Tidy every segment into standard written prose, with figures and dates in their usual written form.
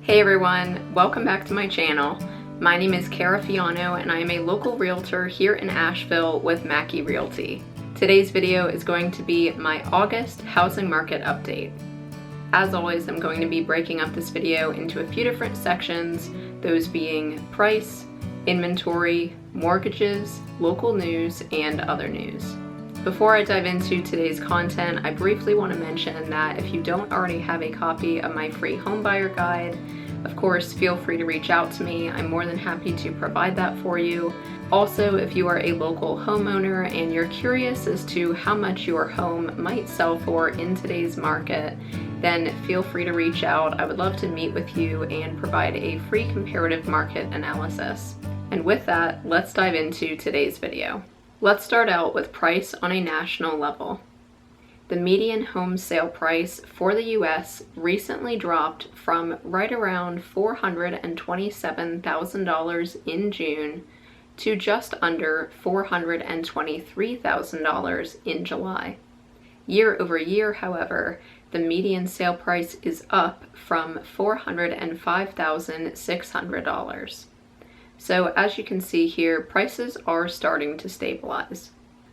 Hey everyone, welcome back to my channel. My name is Cara.fiano and I am a local realtor here in Asheville with Mackey Realty. Today's video is going to be my August housing market update. As always, I'm going to be breaking up this video into a few different sections, those being price, inventory, mortgages, local news, and other news. Before I dive into today's content, I briefly want to mention that if you don't already have a copy of my free homebuyer guide, of course, feel free to reach out to me. I'm more than happy to provide that for you. Also, if you are a local homeowner and you're curious as to how much your home might sell for in today's market, then feel free to reach out. I would love to meet with you and provide a free comparative market analysis. And with that, let's dive into today's video. Let's start out with price on a national level. The median home sale price for the US recently dropped from right around $427,000 in June to just under $423,000 in July. Year over year, however, the median sale price is up from $405,600. So as you can see here, prices are starting to stabilize.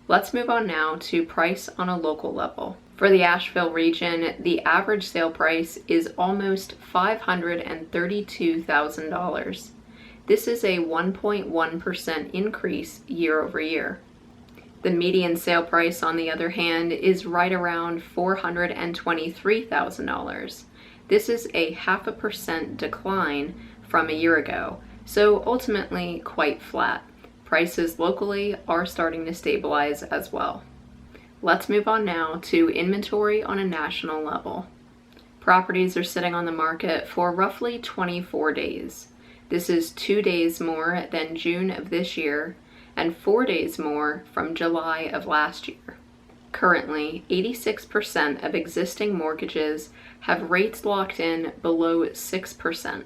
Let's move on now to price on a local level. For the Asheville region, the average sale price is almost $532,000. This is a 1.1% increase year over year. The median sale price, on the other hand, is right around $423,000. This is a 0.5% decline from a year ago, so ultimately quite flat. Prices locally are starting to stabilize as well. Let's move on now to inventory on a national level. Properties are sitting on the market for roughly 24 days. This is 2 days more than June of this year and 4 days more from July of last year. Currently, 86% of existing mortgages have rates locked in below 6%.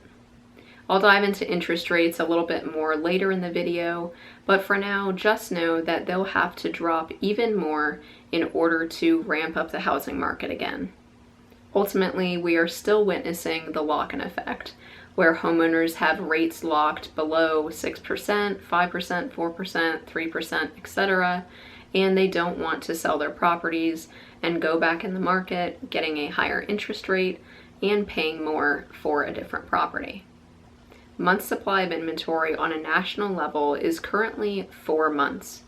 I'll dive into interest rates a little bit more later in the video, but for now, just know that they'll have to drop even more in order to ramp up the housing market again. Ultimately, we are still witnessing the lock-in effect, where homeowners have rates locked below 6%, 5%, 4%, 3%, etc., and they don't want to sell their properties and go back in the market, getting a higher interest rate and paying more for a different property. Month supply of inventory on a national level is currently 4 months.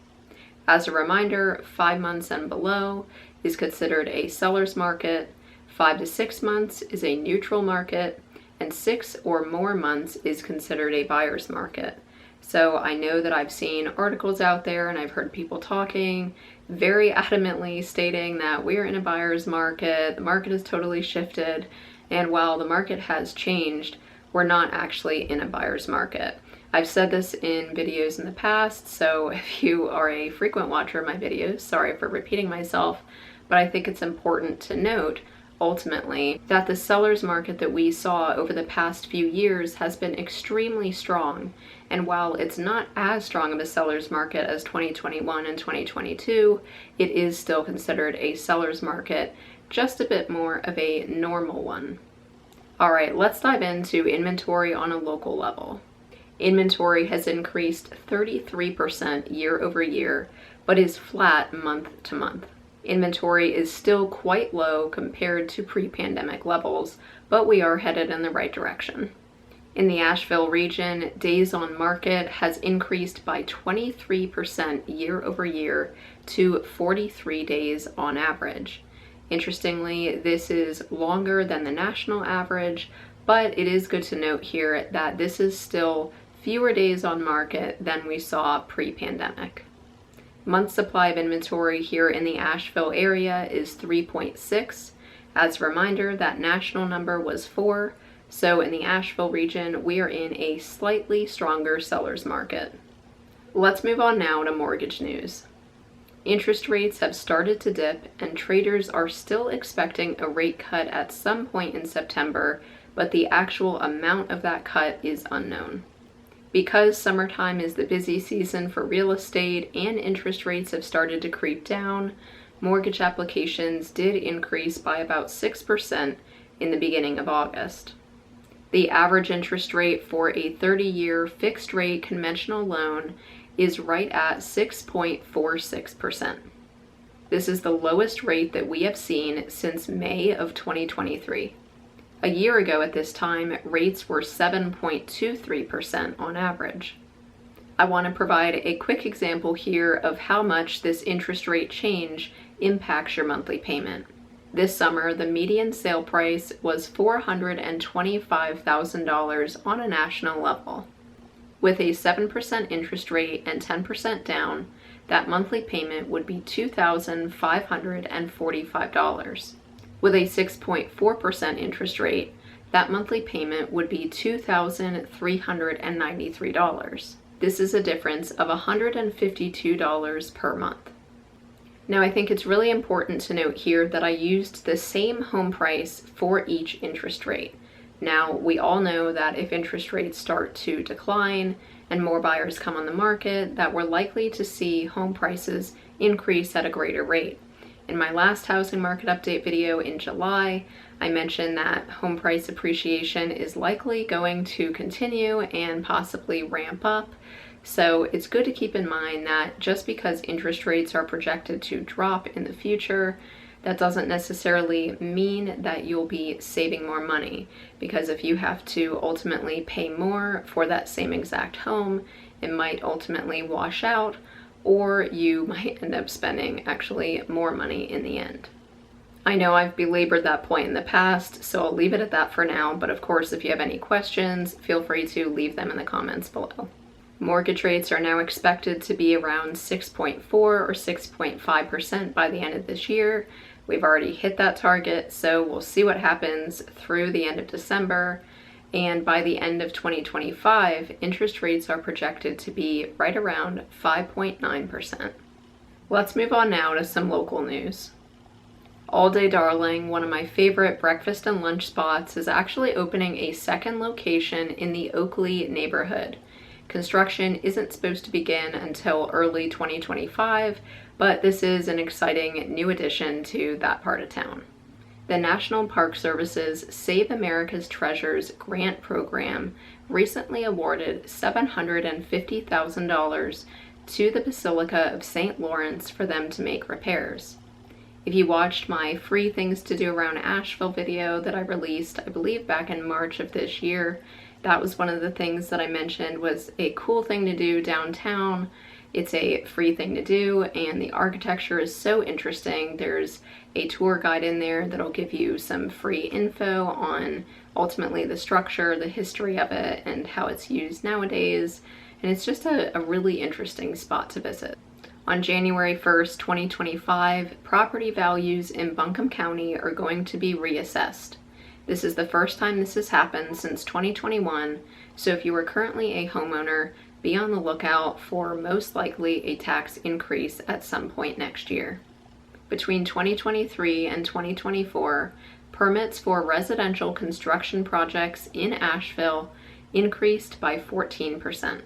As a reminder, 5 months and below is considered a seller's market, 5 to 6 months is a neutral market, and 6 or more months is considered a buyer's market. So I know that I've seen articles out there and I've heard people talking very adamantly stating that we're in a buyer's market, the market has totally shifted, and while the market has changed, we're not actually in a buyer's market. I've said this in videos in the past, so if you are a frequent watcher of my videos, sorry for repeating myself, but I think it's important to note, ultimately, that the seller's market that we saw over the past few years has been extremely strong. And while it's not as strong of a seller's market as 2021 and 2022, it is still considered a seller's market, just a bit more of a normal one. All right, let's dive into inventory on a local level. Inventory has increased 33% year over year, but is flat month to month. Inventory is still quite low compared to pre-pandemic levels, but we are headed in the right direction. In the Asheville region, days on market has increased by 23% year over year to 43 days on average. Interestingly, this is longer than the national average, but it is good to note here that this is still fewer days on market than we saw pre-pandemic. Month supply of inventory here in the Asheville area is 3.6. As a reminder, that national number was 4, so in the Asheville region, we are in a slightly stronger seller's market. Let's move on now to mortgage news. Interest rates have started to dip, and traders are still expecting a rate cut at some point in September, but the actual amount of that cut is unknown. Because summertime is the busy season for real estate and interest rates have started to creep down, mortgage applications did increase by about 6% in the beginning of August. The average interest rate for a 30-year fixed rate conventional loan is right at 6.46%. This is the lowest rate that we have seen since May of 2023. A year ago at this time, rates were 7.23% on average. I want to provide a quick example here of how much this interest rate change impacts your monthly payment. This summer, the median sale price was $425,000 on a national level. With a 7% interest rate and 10% down, that monthly payment would be $2,545. With a 6.4% interest rate, that monthly payment would be $2,393. This is a difference of $152 per month. Now, I think it's really important to note here that I used the same home price for each interest rate. Now, we all know that if interest rates start to decline and more buyers come on the market, that we're likely to see home prices increase at a greater rate. In my last housing market update video in July, I mentioned that home price appreciation is likely going to continue and possibly ramp up. So it's good to keep in mind that just because interest rates are projected to drop in the future, that doesn't necessarily mean that you'll be saving more money, because if you have to ultimately pay more for that same exact home, it might ultimately wash out, or you might end up spending actually more money in the end. I know I've belabored that point in the past, so I'll leave it at that for now, but of course if you have any questions, feel free to leave them in the comments below. Mortgage rates are now expected to be around 6.4 or 6.5% by the end of this year. We've already hit that target, so we'll see what happens through the end of December. And by the end of 2025, interest rates are projected to be right around 5.9%. Let's move on now to some local news. All Day Darling, one of my favorite breakfast and lunch spots, is actually opening a second location in the Oakley neighborhood. Construction isn't supposed to begin until early 2025, but this is an exciting new addition to that part of town. The National Park Service's Save America's Treasures grant program recently awarded $750,000 to the Basilica of St. Lawrence for them to make repairs. If you watched my free things to do around Asheville video that I released, I believe back in March of this year, that was one of the things that I mentioned was a cool thing to do downtown. It's a free thing to do, and the architecture is so interesting. There's a tour guide in there that'll give you some free info on ultimately the structure, the history of it, and how it's used nowadays. And it's just a really interesting spot to visit. On January 1st, 2025, property values in Buncombe County are going to be reassessed. This is the first time this has happened since 2021, so if you are currently a homeowner, be on the lookout for most likely a tax increase at some point next year. Between 2023 and 2024, permits for residential construction projects in Asheville increased by 14%.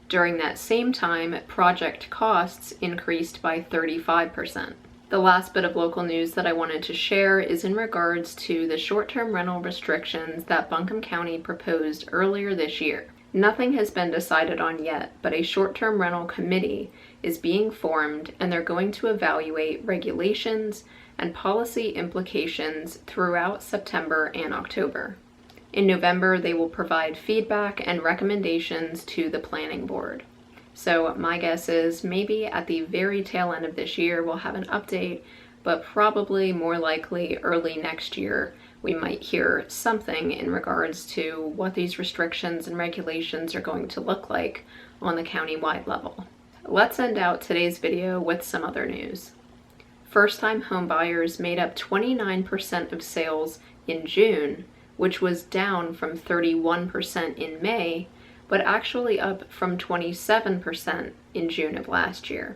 During that same time, project costs increased by 35%. The last bit of local news that I wanted to share is in regards to the short-term rental restrictions that Buncombe County proposed earlier this year. Nothing has been decided on yet, but a short-term rental committee is being formed, and they're going to evaluate regulations and policy implications throughout September and October. In November, they will provide feedback and recommendations to the planning board. So my guess is maybe at the very tail end of this year we'll have an update, but probably more likely early next year we might hear something in regards to what these restrictions and regulations are going to look like on the county-wide level. Let's end out today's video with some other news. First-time home buyers made up 29% of sales in June, which was down from 31% in May, but actually up from 27% in June of last year.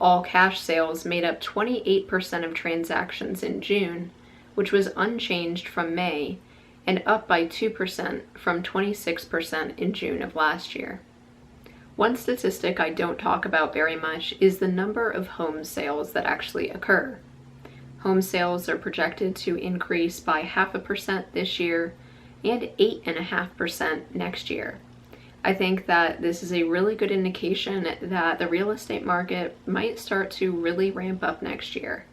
All cash sales made up 28% of transactions in June, which was unchanged from May, and up by 2% from 26% in June of last year. One statistic I don't talk about very much is the number of home sales that actually occur. Home sales are projected to increase by 0.5% this year, and 8.5% next year. I think that this is a really good indication that the real estate market might start to really ramp up next year.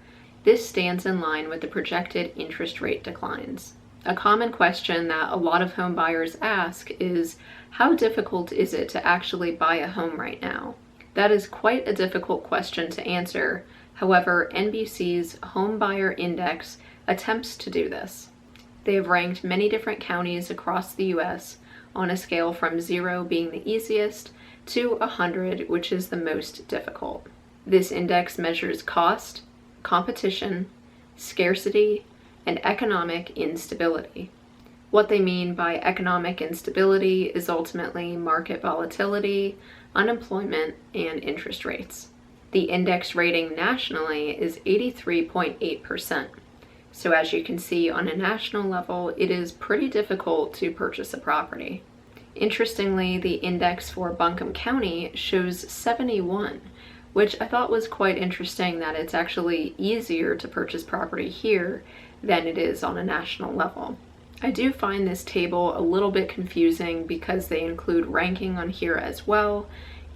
This stands in line with the projected interest rate declines. A common question that a lot of home buyers ask is, how difficult is it to actually buy a home right now? That is quite a difficult question to answer. However, NBC's Home Buyer Index attempts to do this. They have ranked many different counties across the US on a scale from 0 being the easiest to 100, which is the most difficult. This index measures cost, competition, scarcity, and economic instability. What they mean by economic instability is ultimately market volatility, unemployment, and interest rates. The index rating nationally is 83.8%. So as you can see, on a national level, it is pretty difficult to purchase a property. Interestingly, the index for Buncombe County shows 71, which I thought was quite interesting, that it's actually easier to purchase property here than it is on a national level. I do find this table a little bit confusing because they include ranking on here as well,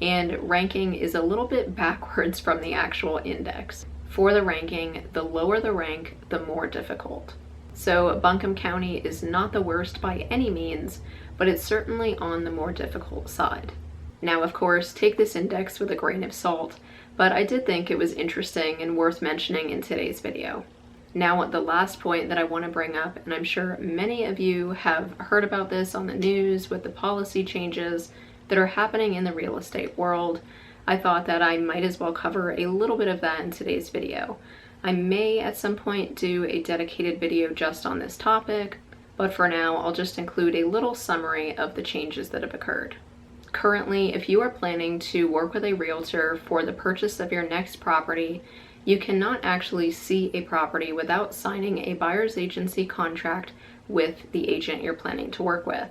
and ranking is a little bit backwards from the actual index. For the ranking, the lower the rank, the more difficult. So Buncombe County is not the worst by any means, but it's certainly on the more difficult side. Now, of course, take this index with a grain of salt, but I did think it was interesting and worth mentioning in today's video. Now, the last point that I want to bring up, and I'm sure many of you have heard about this on the news with the policy changes that are happening in the real estate world, I thought that I might as well cover a little bit of that in today's video. I may at some point do a dedicated video just on this topic, but for now I'll just include a little summary of the changes that have occurred. Currently, if you are planning to work with a realtor for the purchase of your next property, you cannot actually see a property without signing a buyer's agency contract with the agent you're planning to work with.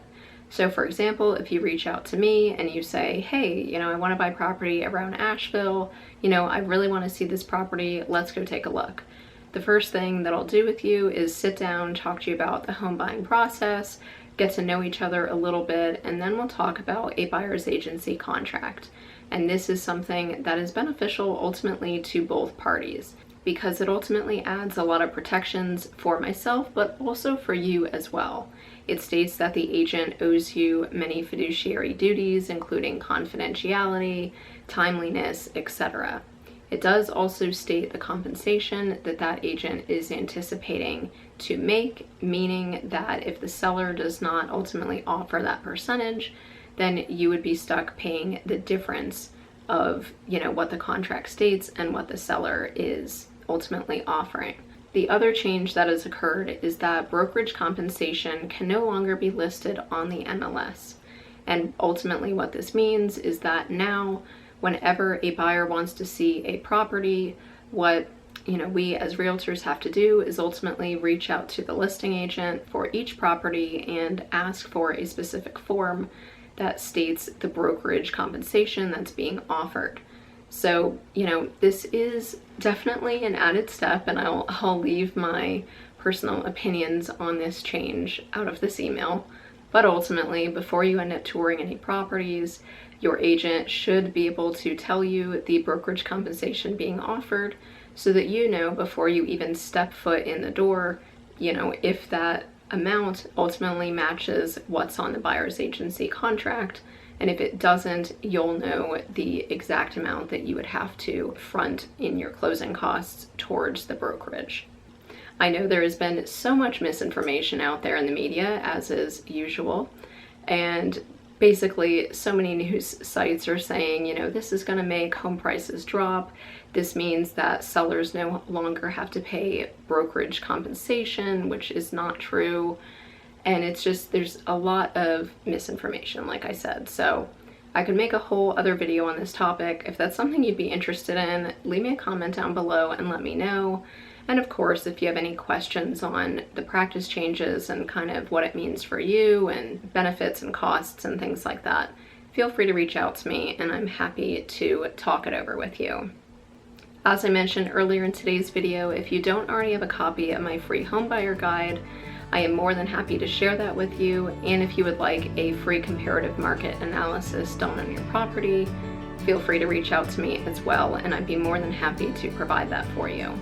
So for example, if you reach out to me and you say, hey, I want to buy property around Asheville, I really want to see this property, let's go take a look. The first thing that I'll do with you is sit down, talk to you about the home buying process, get to know each other a little bit, and then we'll talk about a buyer's agency contract. And this is something that is beneficial ultimately to both parties, because it ultimately adds a lot of protections for myself, but also for you as well. It states that the agent owes you many fiduciary duties, including confidentiality, timeliness, etc. It does also state the compensation that that agent is anticipating to make, meaning that if the seller does not ultimately offer that percentage, then you would be stuck paying the difference of, what the contract states and what the seller is ultimately offering. The other change that has occurred is that brokerage compensation can no longer be listed on the MLS. And ultimately what this means is that now, whenever a buyer wants to see a property, what we as realtors have to do is ultimately reach out to the listing agent for each property and ask for a specific form that states the brokerage compensation that's being offered. So, this is definitely an added step, and I'll leave my personal opinions on this change out of this email. But ultimately, before you end up touring any properties, your agent should be able to tell you the brokerage compensation being offered so that before you even step foot in the door, if that amount ultimately matches what's on the buyer's agency contract. And if it doesn't, you'll know the exact amount that you would have to front in your closing costs towards the brokerage. I know there has been so much misinformation out there in the media, as is usual, and basically so many news sites are saying, this is going to make home prices drop. This means that sellers no longer have to pay brokerage compensation, which is not true. And it's just, there's a lot of misinformation, like I said. So I could make a whole other video on this topic. If that's something you'd be interested in, leave me a comment down below and let me know. And of course, if you have any questions on the practice changes and kind of what it means for you and benefits and costs and things like that, feel free to reach out to me and I'm happy to talk it over with you. As I mentioned earlier in today's video, if you don't already have a copy of my free homebuyer guide, I am more than happy to share that with you, and if you would like a free comparative market analysis done on your property, feel free to reach out to me as well, and I'd be more than happy to provide that for you.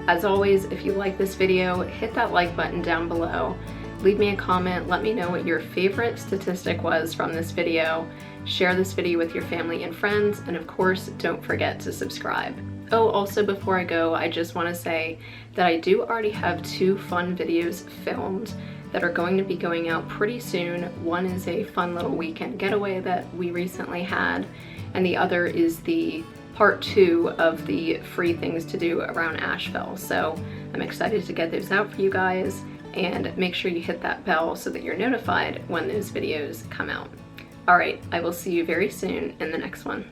As always, if you like this video, hit that like button down below. Leave me a comment, let me know what your favorite statistic was from this video. Share this video with your family and friends, and of course, don't forget to subscribe. Oh, also before I go, I just want to say that I do already have 2 fun videos filmed that are going to be going out pretty soon. One is a fun little weekend getaway that we recently had, and the other is the part 2 of the free things to do around Asheville. So I'm excited to get those out for you guys, and make sure you hit that bell so that you're notified when those videos come out. All right, I will see you very soon in the next one.